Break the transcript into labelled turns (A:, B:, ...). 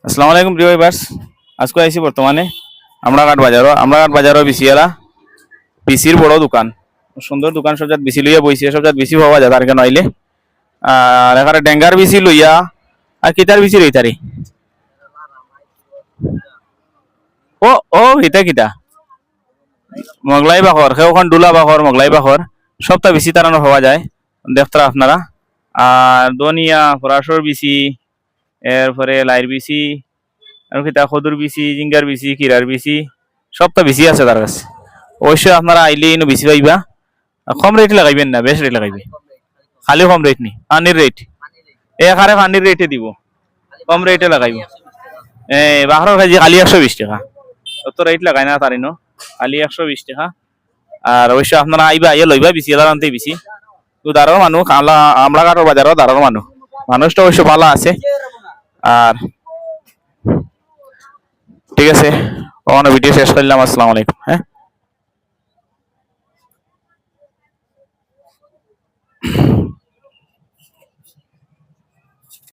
A: আসসালামু আলাইকুম প্রিয় ভিউয়ার্স। আজকে আইছি বর্তমানে আমরাঘাট বাজারও বিসিয়ালা পিসির বড় দোকান, সুন্দর দোকান। সব জাত বিসি লইয়া বইছে, সব জাত বিসি পাওয়া যায় তার কেন আইলে। আর এখানে ডেঙ্গার বিসি লইয়া আর কিতার বিসি রইতারি। ও ও কিতা কিতা মোগলাই বাখর সেওখান ডুলা বাখর মোগলাই বাখর সবটা বেশি তারানো পাওয়া যায়, দেখতারা আপনারা। আর দনিয়া ফরাসর বিসি, এরপরে লাইর বিসি, আর কিতা খদুর বিসি, জিঙ্গার বিসি, কিরার বিসি সবটা বেশি আছে তার কাছে। অবশ্যই আপনারা আইলে ইনো বেশি পাইবা। কম রেট লাগাইবেন না, বেশ রেট লাগাইবে। খালি কম রেট নি, পানির রেট এখানে পানির রেটে দিব, কম রেটে লাগাইব। বাখর কেজি খালি 120 টাকা, অত রেট লাগাই না তার ইনো, খালি 120 টাকা। আর অবশ্যই আপনারা আইবা, আইয়া লইবা বেশি আনতে বেশি। তো দাঁড়াও মানুষ আমরা কাটোর বাজারও দাঁড়ানো মানুষটা অবশ্য ভালো আছে। আর ঠিক আছে, ভিডিও শেষ করলাম। আসসালামু আলাইকুম। হ্যাঁ।